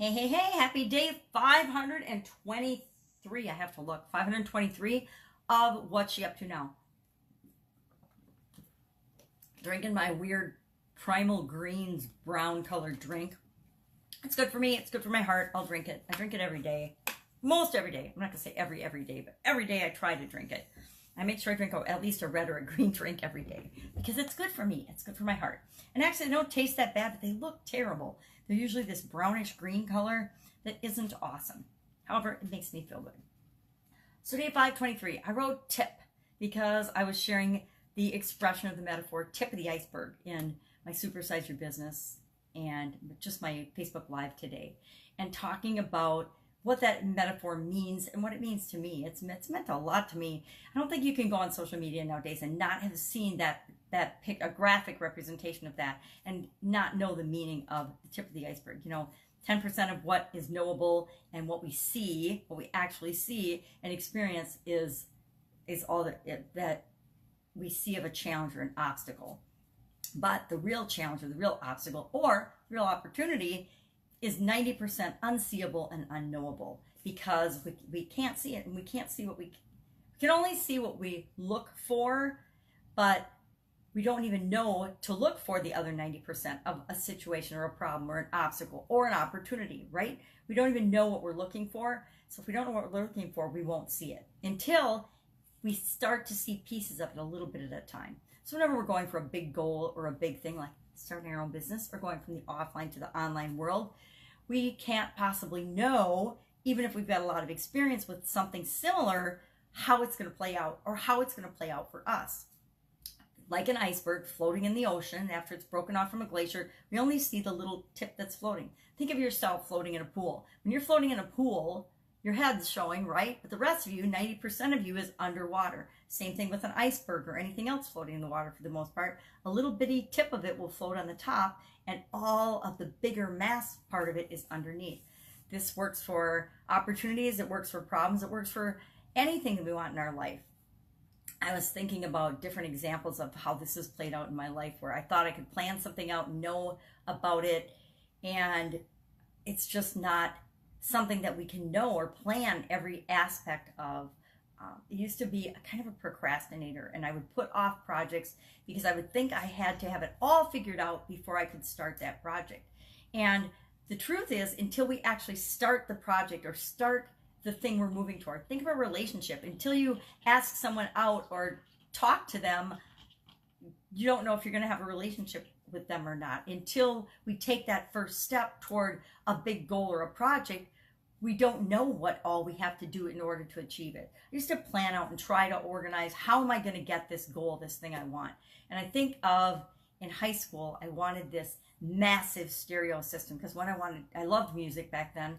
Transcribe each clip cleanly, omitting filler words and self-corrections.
Hey, happy day 523. I have to look. 523 of What's She Up To Now. Drinking my weird Primal Greens brown colored drink. It's good for me. It's good for my heart. I'll drink it. I drink it every day. Most every day. I'm not going to say every day, but every day I try to drink it. I make sure I drink at least a red or a green drink every day because it's good for me. It's good for my heart. And actually, they don't taste that bad, but they look terrible. They're usually this brownish green color that isn't awesome. However, it makes me feel good. So day 523, I wrote tip because I was sharing the expression of the metaphor tip of the iceberg in my Supersize Your Business and just my Facebook Live today, and talking about what that metaphor means and what it means to me. It's meant a lot to me. I don't think you can go on social media nowadays and not have seen a graphic representation of that and not know the meaning of the tip of the iceberg. 10% of what is knowable and what we see, what we actually see and experience is all that we see of a challenge or an obstacle. But the real challenge or the real obstacle or real opportunity is 90% unseeable and unknowable because we can't see it, and we can't see we can only see what we look for, but we don't even know to look for the other 90% of a situation or a problem or an obstacle or an opportunity, right? We don't even know what we're looking for. So if we don't know what we're looking for, we won't see it until we start to see pieces of it a little bit at a time. So whenever we're going for a big goal or a big thing like starting our own business or going from the offline to the online world, we can't possibly know, even if we've got a lot of experience with something similar, how it's going to play out or how it's going to play out for us. Like an iceberg floating in the ocean after it's broken off from a glacier, we only see the little tip that's floating. Think of yourself floating in a pool. When you're floating in a pool, your head's showing, right? But the rest of you, 90% of you, is underwater. Same thing with an iceberg or anything else floating in the water for the most part. A little bitty tip of it will float on the top, and all of the bigger mass part of it is underneath. This works for opportunities, it works for problems, it works for anything that we want in our life. I was thinking about different examples of how this has played out in my life where I thought I could plan something out and know about it, and it's just not something that we can know or plan every aspect of. It used to be a kind of a procrastinator, and I would put off projects because I would think I had to have it all figured out before I could start that project. And the truth is, until we actually start the project or start the thing we're moving toward, think of a relationship. Until you ask someone out or talk to them, you don't know if you're going to have a relationship with them or not. Until we take that first step toward a big goal or a project, we don't know what all we have to do in order to achieve it. I used to plan out and try to organize, how am I going to get this goal, this thing I want? And I think of in high school, I wanted this massive stereo system because I loved music back then.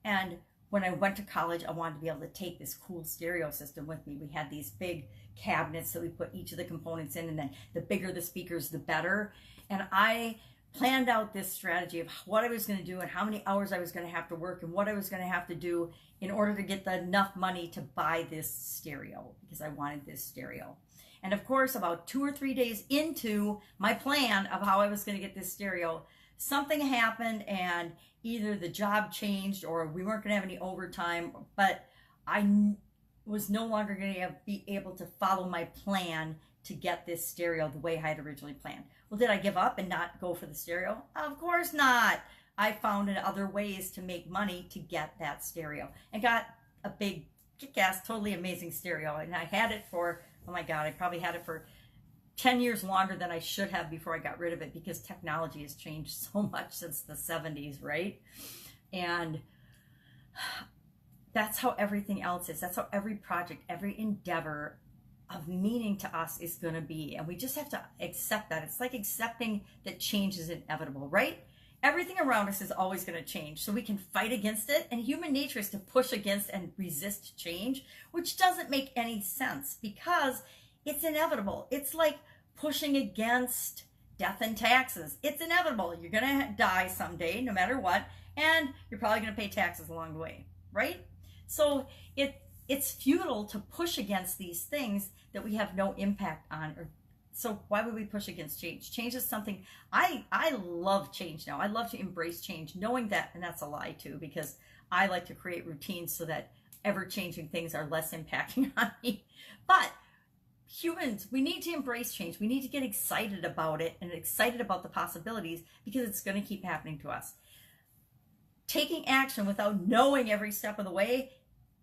And when I went to college, I wanted to be able to take this cool stereo system with me. We had these big cabinets that we put each of the components in, and then the bigger the speakers, the better. And I planned out this strategy of what I was going to do and how many hours I was going to have to work and what I was going to have to do in order to get enough money to buy this stereo because I wanted this stereo. And of course, about 2 or 3 days into my plan of how I was going to get this stereo, something happened and either the job changed or we weren't going to have any overtime, but I was no longer going to be able to follow my plan to get this stereo the way I had originally planned. Well, did I give up and not go for the stereo? Of course not. I found other ways to make money to get that stereo and got a big, kick-ass, totally amazing stereo. And I had it for, oh my God, I probably had it for 10 years longer than I should have before I got rid of it because technology has changed so much since the 70s, right? And that's how everything else is. That's how every project, every endeavor of meaning to us is going to be. And we just have to accept that. It's like accepting that change is inevitable, right? Everything around us is always going to change. So we can fight against it. And human nature is to push against and resist change, which doesn't make any sense because it's inevitable. It's like pushing against death and taxes. It's inevitable. You're going to die someday, no matter what. And you're probably going to pay taxes along the way, right? So it's futile to push against these things that we have no impact on or So why would we push against change? Change is something, I love change now. I love to embrace change, knowing that, and that's a lie too, because I like to create routines so that ever-changing things are less impacting on me. But humans, we need to embrace change. We need to get excited about it and excited about the possibilities, because it's going to keep happening to us. Taking action without knowing every step of the way,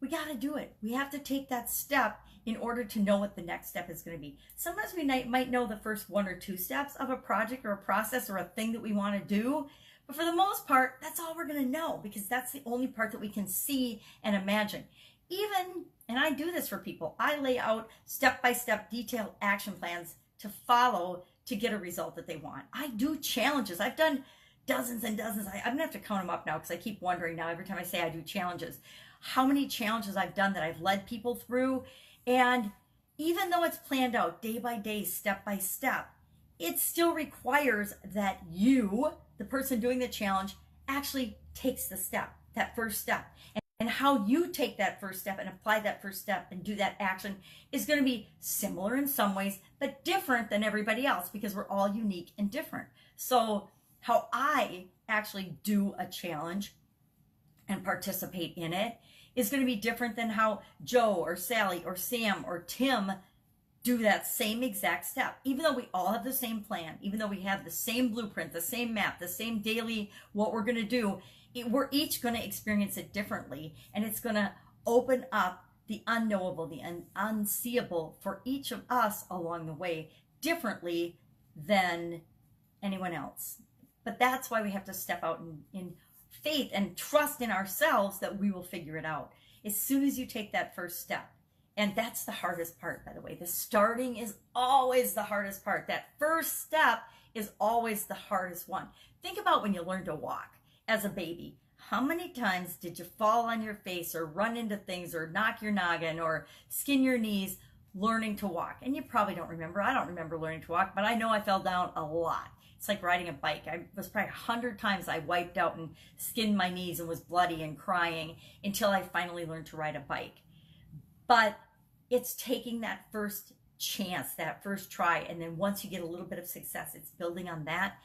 we got to do it. We have to take that step in order to know what the next step is going to be. Sometimes we might know the first 1 or 2 steps of a project or a process or a thing that we want to do. But for the most part, that's all we're going to know, because that's the only part that we can see and imagine. Even, and I do this for people, I lay out step-by-step detailed action plans to follow to get a result that they want. I do challenges. I've done dozens and dozens. I'm going to have to count them up now, because I keep wondering now every time I say I do challenges, how many challenges I've done that I've led people through. And even though it's planned out day by day, step by step, it still requires that you, the person doing the challenge, actually takes the step, that first step. And how you take that first step and apply that first step and do that action is going to be similar in some ways, but different than everybody else, because we're all unique and different. So how I actually do a challenge and participate in it is going to be different than how Joe or Sally or Sam or Tim do that same exact step. Even though we all have the same plan, even though we have the same blueprint, the same map, the same daily what we're going to do, we're each going to experience it differently, and it's going to open up the unknowable, the unseeable for each of us along the way differently than anyone else. But that's why we have to step out in faith and trust in ourselves that we will figure it out as soon as you take that first step. And that's the hardest part, by the way. The starting is always the hardest part. That first step is always the hardest one. Think about when you learn to walk as a baby. How many times did you fall on your face or run into things or knock your noggin or skin your knees learning to walk? And you probably don't remember. I don't remember learning to walk, but I know I fell down a lot. It's like riding a bike. I was probably 100 times I wiped out and skinned my knees and was bloody and crying until I finally learned to ride a bike. But it's taking that first chance, that first try, and then once you get a little bit of success, it's building on that.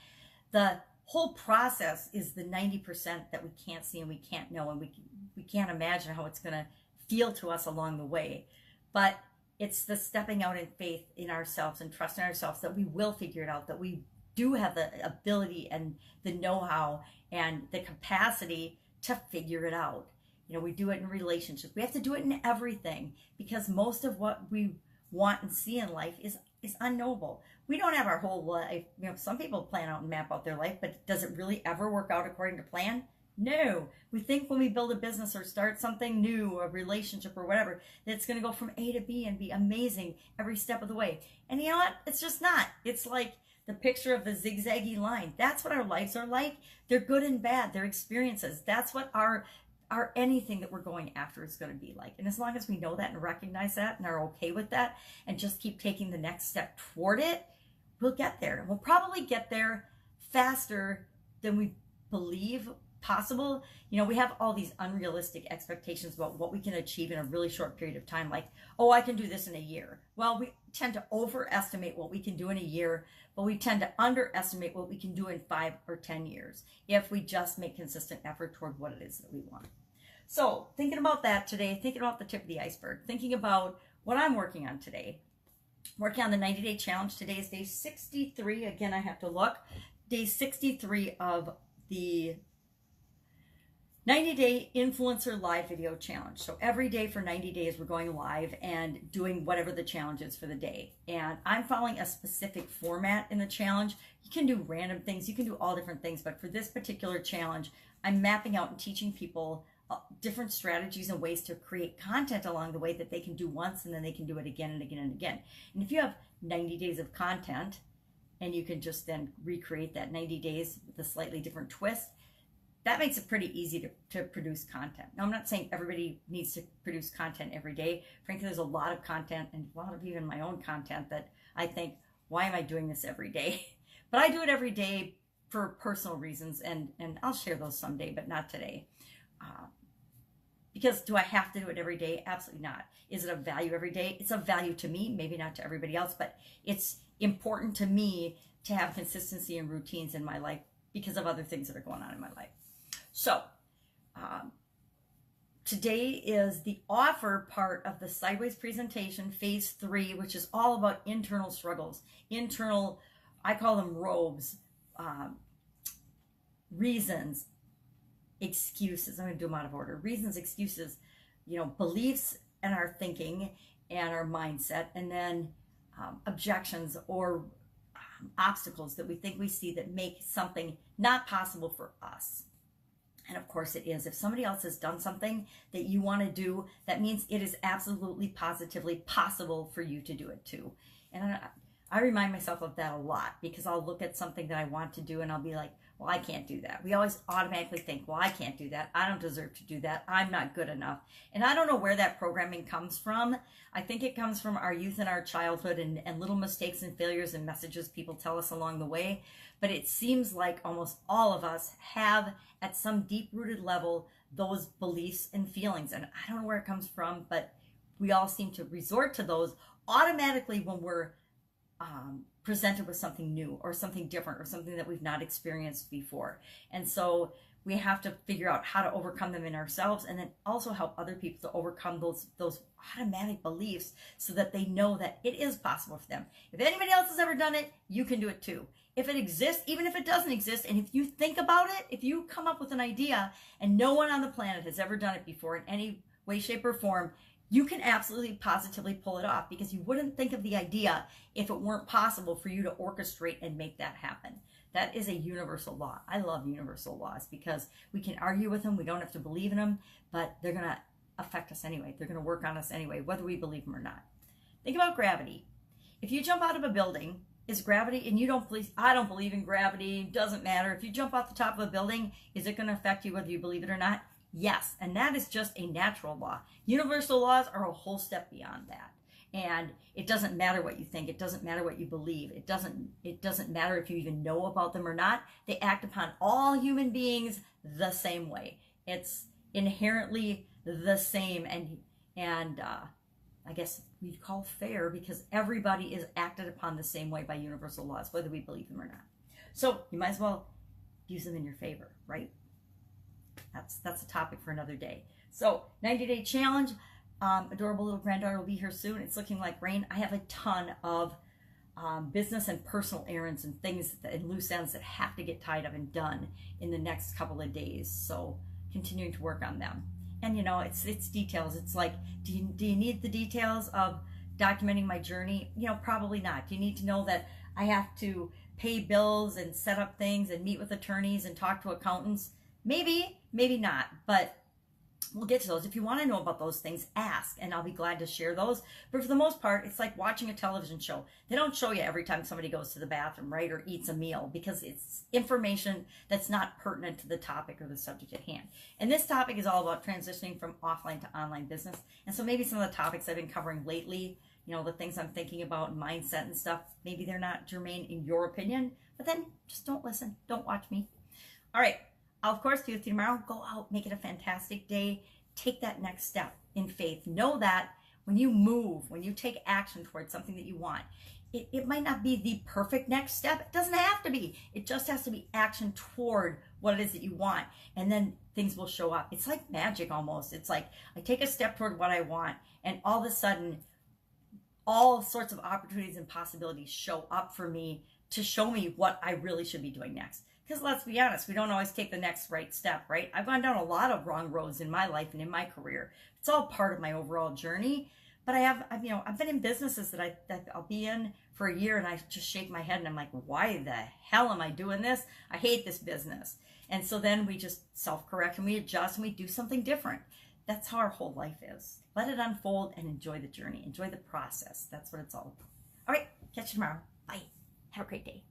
The whole process is the 90% that we can't see and we can't know, and we can't imagine how it's going to feel to us along the way. But it's the stepping out in faith in ourselves and trusting ourselves that we will figure it out, that we do have the ability and the know-how and the capacity to figure it out. You know, we do it in relationships. We have to do it in everything, because most of what we want and see in life is unknowable. We don't have our whole life. You know, some people plan out and map out their life, but does it really ever work out according to plan? No. We think when we build a business or start something new, a relationship or whatever, that it's going to go from A to B and be amazing every step of the way. And you know what? It's just not. It's like the picture of the zigzaggy line. That's what our lives are like. They're good and bad. They're experiences. That's what our anything that we're going after is going to be like. And as long as we know that and recognize that and are okay with that and just keep taking the next step toward it, we'll get there. And we'll probably get there faster than we believe possible. You know, we have all these unrealistic expectations about what we can achieve in a really short period of time. Like, oh, I can do this in a year. Well, we tend to overestimate what we can do in a year, but we tend to underestimate what we can do in 5 or 10 years if we just make consistent effort toward what it is that we want. So thinking about that today, thinking about the tip of the iceberg, thinking about what I'm working on today, working on the 90-day challenge. Today is day 63. Again, I have to look. Day 63 of the 90-day influencer live video challenge. So every day for 90 days, we're going live and doing whatever the challenge is for the day. And I'm following a specific format in the challenge. You can do random things. You can do all different things. But for this particular challenge, I'm mapping out and teaching people different strategies and ways to create content along the way that they can do once and then they can do it again and again and again. And if you have 90 days of content and you can just then recreate that 90 days with a slightly different twist, that makes it pretty easy to produce content. Now, I'm not saying everybody needs to produce content every day. Frankly, there's a lot of content and a lot of even my own content that I think, why am I doing this every day? But I do it every day for personal reasons, and I'll share those someday, but not today. Because do I have to do it every day? Absolutely not. Is it of value every day? It's of value to me, maybe not to everybody else, but it's important to me to have consistency and routines in my life because of other things that are going on in my life. So today is the offer part of the Sideways presentation, phase 3, which is all about internal struggles, internal, I call them robes, reasons, excuses. I'm going to do them out of order. Reasons, excuses, beliefs and our thinking and our mindset, and then objections or obstacles that we think we see that make something not possible for us. And of course it is. If somebody else has done something that you want to do, that means it is absolutely positively possible for you to do it too. And I remind myself of that a lot, because I'll look at something that I want to do and I'll be like, well, I can't do that. We always automatically think, well, I can't do that. I don't deserve to do that. I'm not good enough. And I don't know where that programming comes from. I think it comes from our youth and our childhood and little mistakes and failures and messages people tell us along the way. But it seems like almost all of us have, at some deep-rooted level, those beliefs and feelings. And I don't know where it comes from, but we all seem to resort to those automatically when we're presented with something new or something different or something that we've not experienced before. And so we have to figure out how to overcome them in ourselves, and then also help other people to overcome those automatic beliefs so that they know that it is possible for them. If anybody else has ever done it, you can do it too. If it exists, even if it doesn't exist, and if you think about it, if you come up with an idea and no one on the planet has ever done it before in any way, shape, or form, you can absolutely positively pull it off, because you wouldn't think of the idea if it weren't possible for you to orchestrate and make that happen. That is a universal law. I love universal laws because we can argue with them. We don't have to believe in them, but they're going to affect us anyway. They're going to work on us anyway, whether we believe them or not. Think about gravity. If you jump out of a building, is gravity, and you don't believe, I don't believe in gravity, doesn't matter. If you jump off the top of a building, is it going to affect you whether you believe it or not? Yes, and that is just a natural law. Universal laws are a whole step beyond that. And it doesn't matter what you think. It doesn't matter what you believe. It doesn't matter if you even know about them or not. They act upon all human beings the same way. It's inherently the same, and I guess we'd call fair, because everybody is acted upon the same way by universal laws, whether we believe them or not. So you might as well use them in your favor, right? That's a topic for another day. So 90-day challenge. Adorable little granddaughter will be here soon. It's looking like rain. I have a ton of business and personal errands and things and loose ends that have to get tied up and done in the next couple of days. So continuing to work on them. And it's details. It's like, do you need the details of documenting my journey? Probably not. Do you need to know that I have to pay bills and set up things and meet with attorneys and talk to accountants? Maybe, maybe not, but we'll get to those. If you want to know about those things, ask, and I'll be glad to share those. But for the most part, it's like watching a television show. They don't show you every time somebody goes to the bathroom, right, or eats a meal, because it's information that's not pertinent to the topic or the subject at hand. And this topic is all about transitioning from offline to online business. And so maybe some of the topics I've been covering lately, the things I'm thinking about and mindset and stuff, maybe they're not germane in your opinion, but then just don't listen. Don't watch me. All right. I'll, of course, do it tomorrow. Go out, make it a fantastic day. Take that next step in faith. Know that when you move, when you take action towards something that you want, it might not be the perfect next step. It doesn't have to be. It just has to be action toward what it is that you want. And then things will show up. It's like magic almost. It's like I take a step toward what I want, and all of a sudden, all sorts of opportunities and possibilities show up for me to show me what I really should be doing next. Because let's be honest, we don't always take the next right step, right? I've gone down a lot of wrong roads in my life and in my career. It's all part of my overall journey. But I've been in businesses that I'll be in for a year, and I just shake my head and I'm like, why the hell am I doing this? I hate this business. And so then we just self-correct and we adjust and we do something different. That's how our whole life is. Let it unfold and enjoy the journey. Enjoy the process. That's what it's all about. All right, catch you tomorrow. Bye. Have a great day.